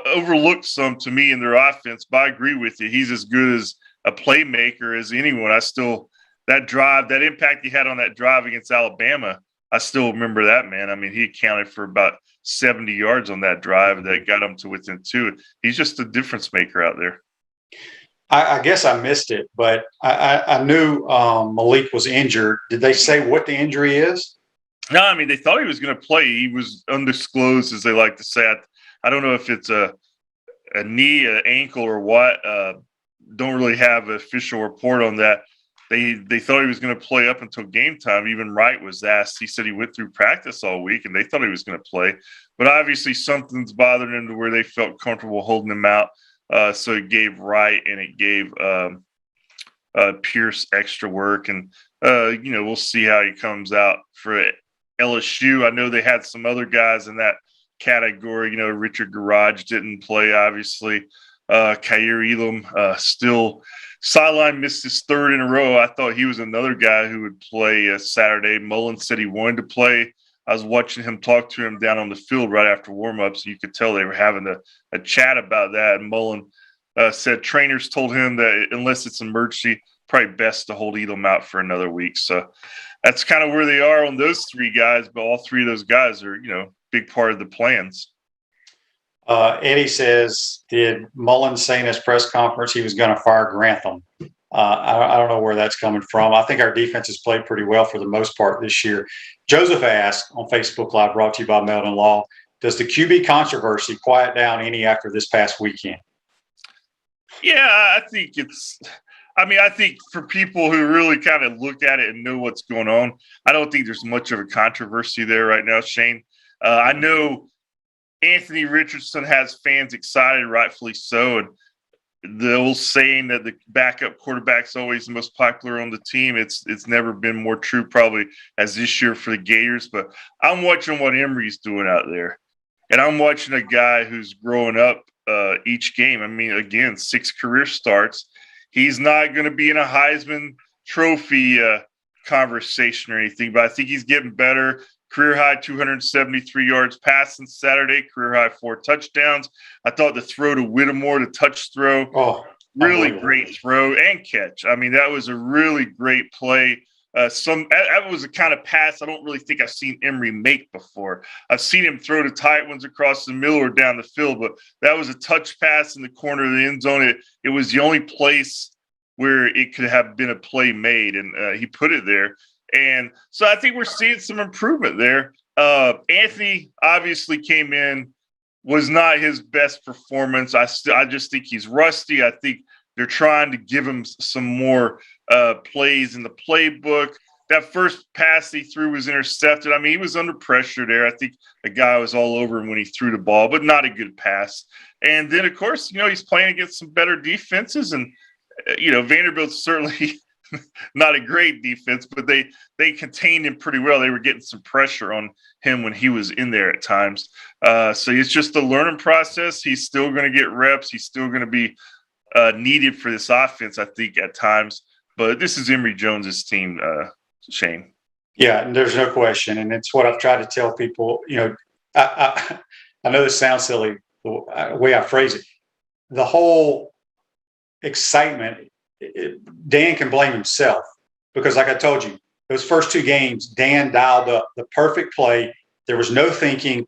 overlooked some to me in their offense. But I agree with you. He's as good as a playmaker as anyone. That drive, that impact he had on that drive against Alabama, I still remember that, man. I mean, he accounted for about 70 yards on that drive that got him to within 2. He's just a difference maker out there. I guess I missed it, but I knew Malik was injured. Did they say what the injury is? No, I mean, they thought he was going to play. He was undisclosed, as they like to say. I don't know if it's a knee, an ankle, or what. Don't really have an official report on that. They thought he was going to play up until game time. Even Wright was asked. He said he went through practice all week, and they thought he was going to play. But obviously something's bothering him to where they felt comfortable holding him out. So it gave Wright and it gave Pierce extra work. And, we'll see how he comes out for LSU. I know they had some other guys in that category. Richard Garage didn't play, obviously. Kaiir Elam still sideline, missed his 3rd in a row. I thought he was another guy who would play Saturday. Mullen said he wanted to play. I was watching him talk to him down on the field right after warm-ups. You could tell they were having a chat about that. And Mullen said trainers told him that unless it's an emergency, probably best to hold Elam out for another week. So that's kind of where they are on those 3 guys. But all 3 of those guys are, big part of the plans. Eddie says, did Mullen say in his press conference he was going to fire Grantham? I don't know where that's coming from. I think our defense has played pretty well for the most part this year. Joseph asked on Facebook Live, brought to you by Meldon Law, does the QB controversy quiet down any after this past weekend? Yeah, I think I think for people who really kind of look at it and know what's going on, I don't think there's much of a controversy there right now, Shane. I know Anthony Richardson has fans excited, rightfully so. And the old saying that the backup quarterback's always the most popular on the team, it's never been more true probably as this year for the Gators. But I'm watching what Emory's doing out there. And I'm watching a guy who's growing up each game. I mean, again, 6 career starts. He's not going to be in a Heisman Trophy conversation or anything, but I think he's getting better. Career high 273 yards passing Saturday, career high 4 touchdowns. I thought the throw to Whittemore, the touch throw, really great throw and catch. I mean, that was a really great play. That was a kind of pass I don't really think I've seen Emory make before. I've seen him throw to tight ones across the middle or down the field, but that was a touch pass in the corner of the end zone. It was the only place where it could have been a play made, and he put it there. And so I think we're seeing some improvement there. Anthony obviously came in, was not his best performance. I just think he's rusty. I think they're trying to give him some more plays in the playbook. That first pass he threw was intercepted. I mean, he was under pressure there. I think the guy was all over him when he threw the ball, but not a good pass. And then, of course, he's playing against some better defenses. And, Vanderbilt's certainly not a great defense, but they contained him pretty well. They were getting some pressure on him when he was in there at times. So it's just a learning process. He's still going to get reps. He's still going to be needed for this offense, I think, at times. But this is Emory Jones's team, Shane. Yeah, and there's no question. And it's what I've tried to tell people. I know this sounds silly, the way I phrase it. The whole excitement, Dan can blame himself because, like I told you, those first 2 games, Dan dialed up the perfect play. There was no thinking.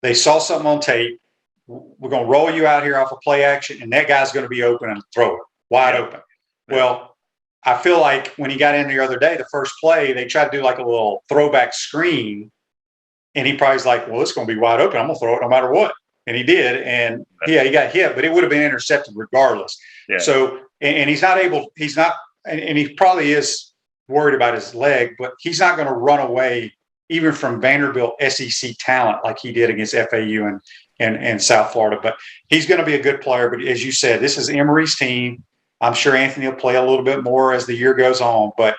They saw something on tape. We're going to roll you out here off of play action, and that guy's going to be open and throw it wide open. Well, I feel like when he got in the other day, the first play, they tried to do like a little throwback screen, and he probably's like, well, it's going to be wide open. I'm going to throw it no matter what. And he did. And, yeah, he got hit, but it would have been intercepted regardless. Yeah. So, and he's not able – and he probably is worried about his leg, but he's not going to run away even from Vanderbilt SEC talent like he did against FAU and South Florida. But he's going to be a good player. But as you said, this is Emory's team. I'm sure Anthony will play a little bit more as the year goes on. But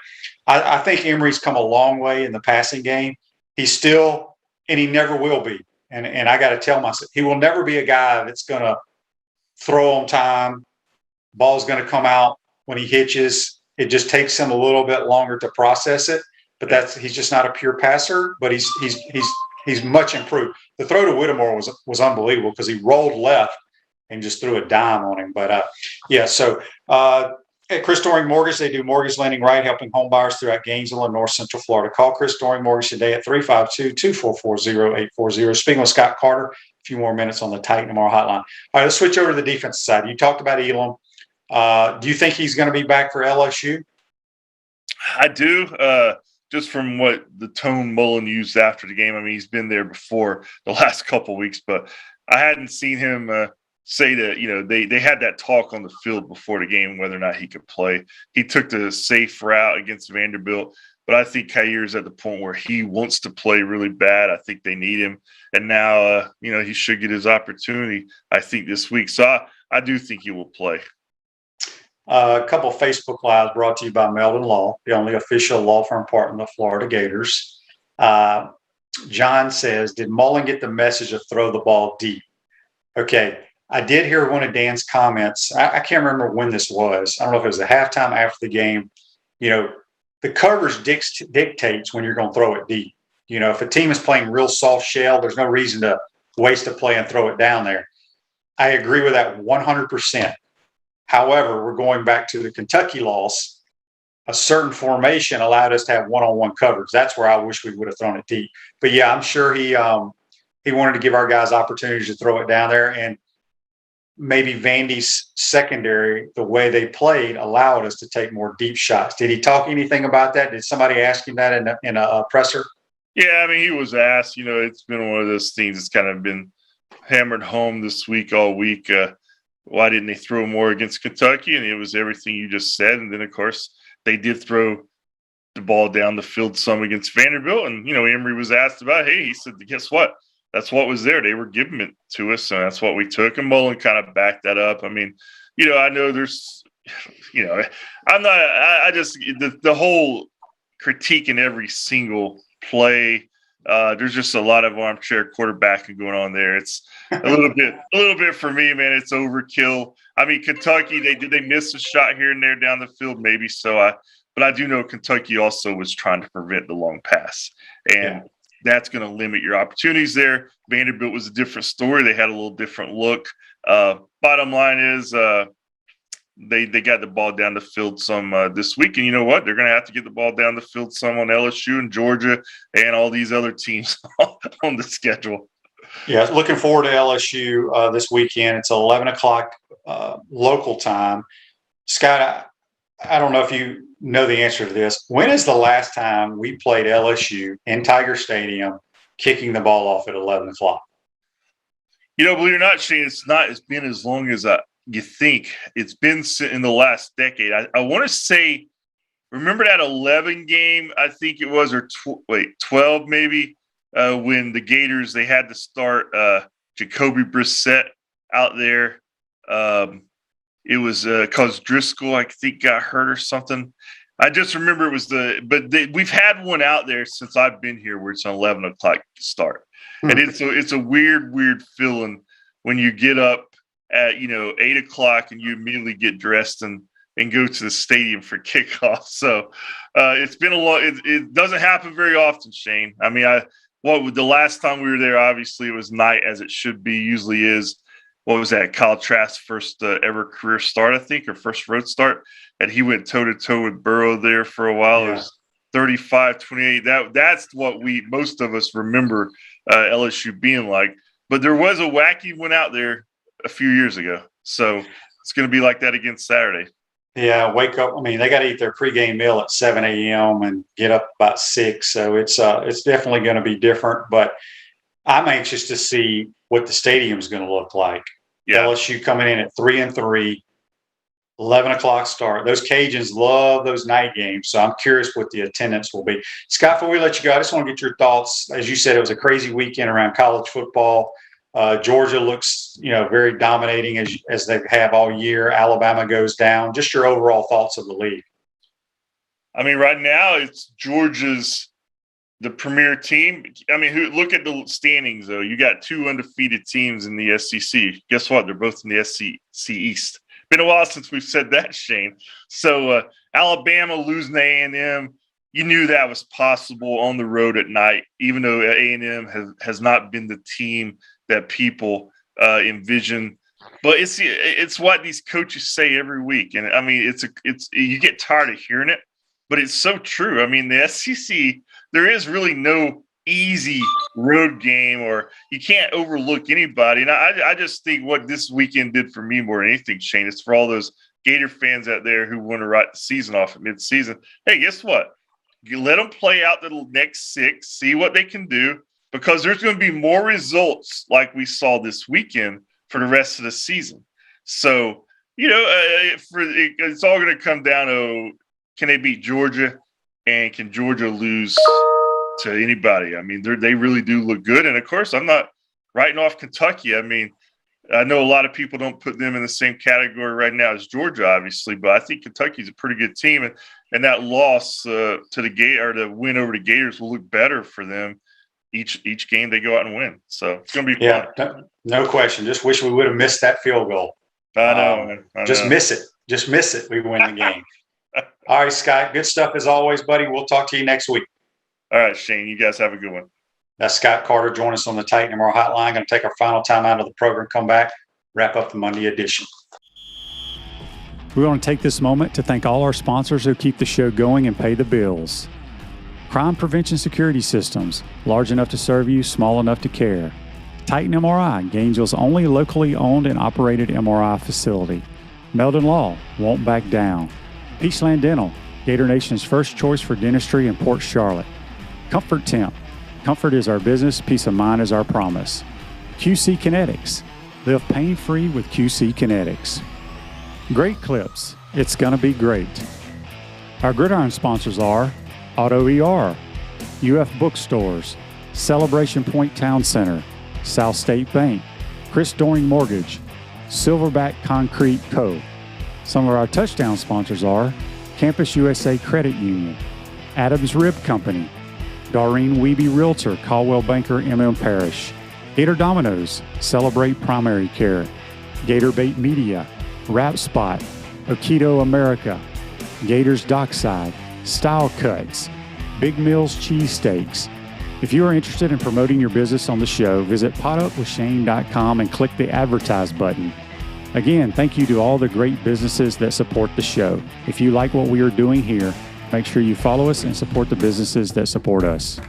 I think Emory's come a long way in the passing game. He's still – and he never will be. And I got to tell myself, he will never be a guy that's going to throw on time. Ball's going to come out when he hitches. It just takes him a little bit longer to process it. But he's just not a pure passer. But he's much improved. The throw to Whittemore was unbelievable because he rolled left and just threw a dime on him. But so at Chris Doring Mortgage, they do mortgage lending right, helping home buyers throughout Gainesville and North Central Florida. Call Chris Doring Mortgage today at 352-244-0840. Speaking with Scott Carter, a few more minutes on the Titan Tomorrow hotline. All right, let's switch over to the defensive side. You talked about Elam. Do you think he's going to be back for LSU? I do. Just from what the tone Mullen used after the game. I mean, he's been there before the last couple of weeks, but I hadn't seen him say that, they had that talk on the field before the game, whether or not he could play. He took the safe route against Vanderbilt, but I think Kaiir's at the point where he wants to play really bad. I think they need him. And now, he should get his opportunity, I think, this week. So I do think he will play. A couple of Facebook Lives brought to you by Meldon Law, the only official law firm partner of the Florida Gators. John says, did Mullen get the message to throw the ball deep? Okay. I did hear one of Dan's comments. I can't remember when this was. I don't know if it was the halftime after the game. The coverage dictates when you're going to throw it deep. If a team is playing real soft shell, there's no reason to waste a play and throw it down there. I agree with that 100%. However, we're going back to the Kentucky loss. A certain formation allowed us to have one-on-one coverage. That's where I wish we would have thrown it deep. But, yeah, I'm sure he wanted to give our guys opportunities to throw it down there. And maybe Vandy's secondary, the way they played, allowed us to take more deep shots. Did he talk anything about that? Did somebody ask him that in a presser? Yeah, I mean, he was asked. It's been one of those things that's kind of been hammered home this week, all week. Why didn't they throw more against Kentucky? And it was everything you just said. And then, of course, they did throw the ball down the field some against Vanderbilt. And, Emory was asked about, hey, he said, guess what? That's what was there. They were giving it to us, and that's what we took. And Mullen kind of backed that up. I mean, I know there's, I'm not – I just – the whole critique in every single play, there's just a lot of armchair quarterbacking going on there. It's a little bit for me, man. It's overkill. I mean, Kentucky, did they miss a shot here and there down the field? Maybe so. But I do know Kentucky also was trying to prevent the long pass, and that's going to limit your opportunities there. Vanderbilt was a different story. They had a little different look. Bottom line is they got the ball down the field some this week, and you know what? They're going to have to get the ball down the field some on LSU and Georgia and all these other teams on the schedule. Yeah, looking forward to LSU this weekend. It's 11 o'clock local time. Scott, I don't know if you know the answer to this. When is the last time we played LSU in Tiger Stadium kicking the ball off at 11 o'clock? Believe it or not, Shane, it's been as long as you think. It's been in the last decade. I want to say, remember that 11 game, I think it was, or 12 maybe, when the Gators, they had to start Jacoby Brissett out there. It was because Driscoll, I think, got hurt or something. I just remember it was we've had one out there since I've been here where it's an 11 o'clock start. And it's a weird feeling when you get up at, 8 o'clock and you immediately get dressed and go to the stadium for kickoff. So it's been a lot. It doesn't happen very often, Shane. I mean, the last time we were there, obviously it was night as it should be, usually is. What was that? Kyle Trask's first ever career start, I think, or first road start. And he went toe-to-toe with Burrow there for a while. Yeah. It was 35-28. That's what most of us remember LSU being like. But there was a wacky one out there a few years ago. So it's going to be like that again Saturday. Yeah, wake up. I mean, they got to eat their pregame meal at 7 a.m. and get up about 6. So it's definitely going to be different. But I'm anxious to see what the stadium's going to look like. Yeah. LSU coming in at 3-3, 11 o'clock start. Those Cajuns love those night games, so I'm curious what the attendance will be. Scott, before we let you go, I just want to get your thoughts. As you said, it was a crazy weekend around college football. Georgia looks, very dominating as they have all year. Alabama goes down. Just your overall thoughts of the league. I mean, right now it's Georgia's the premier team. I mean, look at the standings, though. You got 2 undefeated teams in the SEC. Guess what? They're both in the SEC East. Been a while since we've said that, Shane. So Alabama losing to A&M, you knew that was possible on the road at night, even though A&M has not been the team that people envision. But it's what these coaches say every week, and I mean, it's you get tired of hearing it, but it's so true. I mean, the SEC, there is really no easy road game, or you can't overlook anybody. And I just think what this weekend did for me more than anything, Shane, is for all those Gator fans out there who want to write the season off at midseason. Hey, guess what? You let them play out the next 6, see what they can do, because there's going to be more results like we saw this weekend for the rest of the season. So, it's all going to come down to, can they beat Georgia, and can Georgia lose to anybody? I mean, they really do look good. And, of course, I'm not writing off Kentucky. I mean, I know a lot of people don't put them in the same category right now as Georgia, obviously, but I think Kentucky's a pretty good team. And that loss to the win over the Gators will look better for them each game they go out and win. So it's going to be fun. Yeah, no question. Just wish we would have missed that field goal. I know, man. Miss it. Just miss it. We win the game. All right, Scott. Good stuff as always, buddy. We'll talk to you next week. All right, Shane. You guys have a good one. That's Scott Carter. Join us on the Titan MR hotline. Going to take our final time out of the program, come back, wrap up the Monday edition. We want to take this moment to thank all our sponsors who keep the show going and pay the bills. Crime Prevention Security Systems, large enough to serve you, small enough to care. Titan MRI, Gainesville's only locally owned and operated MRI facility. Meldon Law, won't back down. Peachland Dental, Gator Nation's first choice for dentistry in Port Charlotte. Comfort Temp, comfort is our business, peace of mind is our promise. QC Kinetics, live pain-free with QC Kinetics. Great Clips, it's gonna be great. Our Gridiron sponsors are Auto ER, UF Bookstores, Celebration Point Town Center, South State Bank, Chris Doring Mortgage, Silverback Concrete Co. Some of our touchdown sponsors are Campus USA Credit Union, Adams Rib Company, Doreen Wiebe Realtor, Caldwell Banker, MM Parish, Gator Dominoes, Celebrate Primary Care, Gator Bait Media, Wrap Spot, Okido America, Gators Dockside, Style Cuts, Big Mills Cheesesteaks. If you are interested in promoting your business on the show, visit potupwithshane.com and click the advertise button. Again, thank you to all the great businesses that support the show. If you like what we are doing here, make sure you follow us and support the businesses that support us.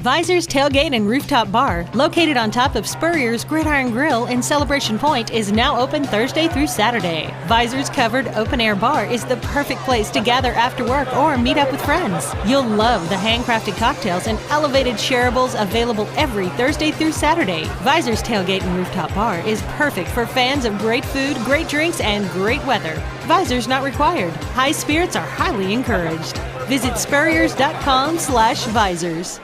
Visors Tailgate and Rooftop Bar, located on top of Spurrier's Gridiron Grill in Celebration Point, is now open Thursday through Saturday. Visors Covered Open Air Bar is the perfect place to gather after work or meet up with friends. You'll love the handcrafted cocktails and elevated shareables available every Thursday through Saturday. Visors Tailgate and Rooftop Bar is perfect for fans of great food, great drinks, and great weather. Visors not required. High spirits are highly encouraged. Visit spurriers.com/visors.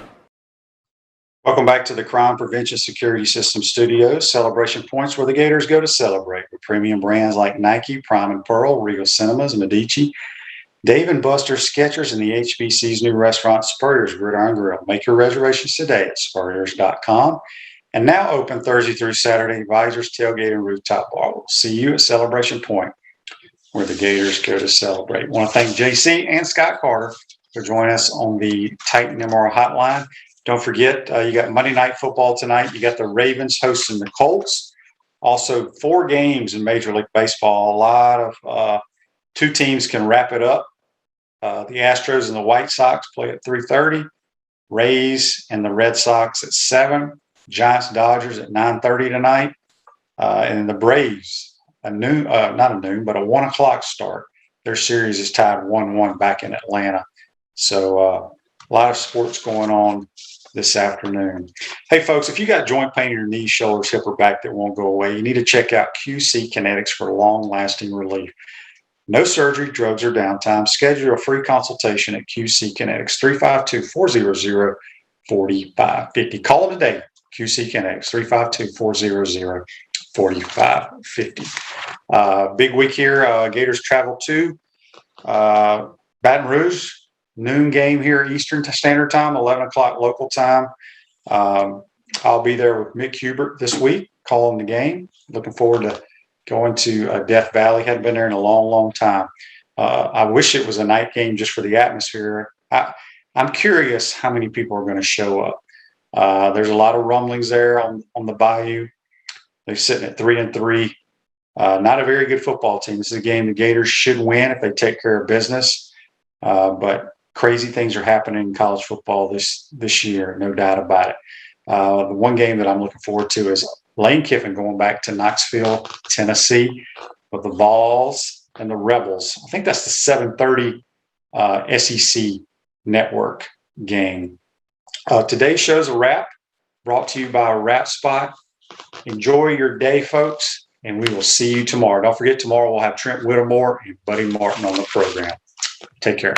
Welcome back to the Crime Prevention Security System Studios, Celebration Points, where the Gators go to celebrate with premium brands like Nike, Prime and Pearl, Regal Cinemas, Medici, Dave & Buster's, Skechers, and the HBC's new restaurant, Spurrier's Gridiron Grill. Make your reservations today at spurriers.com. And now open Thursday through Saturday, Visors Tailgate and Rooftop Bar. We'll see you at Celebration Point, where the Gators go to celebrate. I want to thank JC and Scott Carter for joining us on the Titan MRI hotline. Don't forget, you got Monday Night Football tonight. You got the Ravens hosting the Colts. Also, 4 games in Major League Baseball. A lot of 2 teams can wrap it up. The Astros and the White Sox play at 3:30. Rays and the Red Sox at 7. Giants Dodgers at 9:30 tonight. And the Braves, not a noon, but a 1 o'clock start. Their series is tied 1-1 back in Atlanta. So a lot of sports going on this afternoon. Hey, folks, if you got joint pain in your knees, shoulders, hip, or back that won't go away, you need to check out QC Kinetics for long-lasting relief. No surgery, drugs, or downtime. Schedule a free consultation at QC Kinetics, 352-400-4550. Call today, QC Kinetics, 352-400-4550. Big week here. Gators travel to Baton Rouge. Noon game here, Eastern Standard Time, 11 o'clock local time. I'll be there with Mick Hubert this week, calling the game. Looking forward to going to Death Valley. Hadn't been there in a long, long time. I wish it was a night game just for the atmosphere. I'm curious how many people are going to show up. There's a lot of rumblings there on the Bayou. They're sitting at 3-3. Not a very good football team. This is a game the Gators should win if they take care of business. But crazy things are happening in college football this year, no doubt about it. The one game that I'm looking forward to is Lane Kiffin going back to Knoxville, Tennessee, with the Vols and the Rebels. I think that's the 7:30 SEC network game. Today's show's a wrap, brought to you by Wrap Spot. Enjoy your day, folks, and we will see you tomorrow. Don't forget, tomorrow we'll have Trent Whittemore and Buddy Martin on the program. Take care.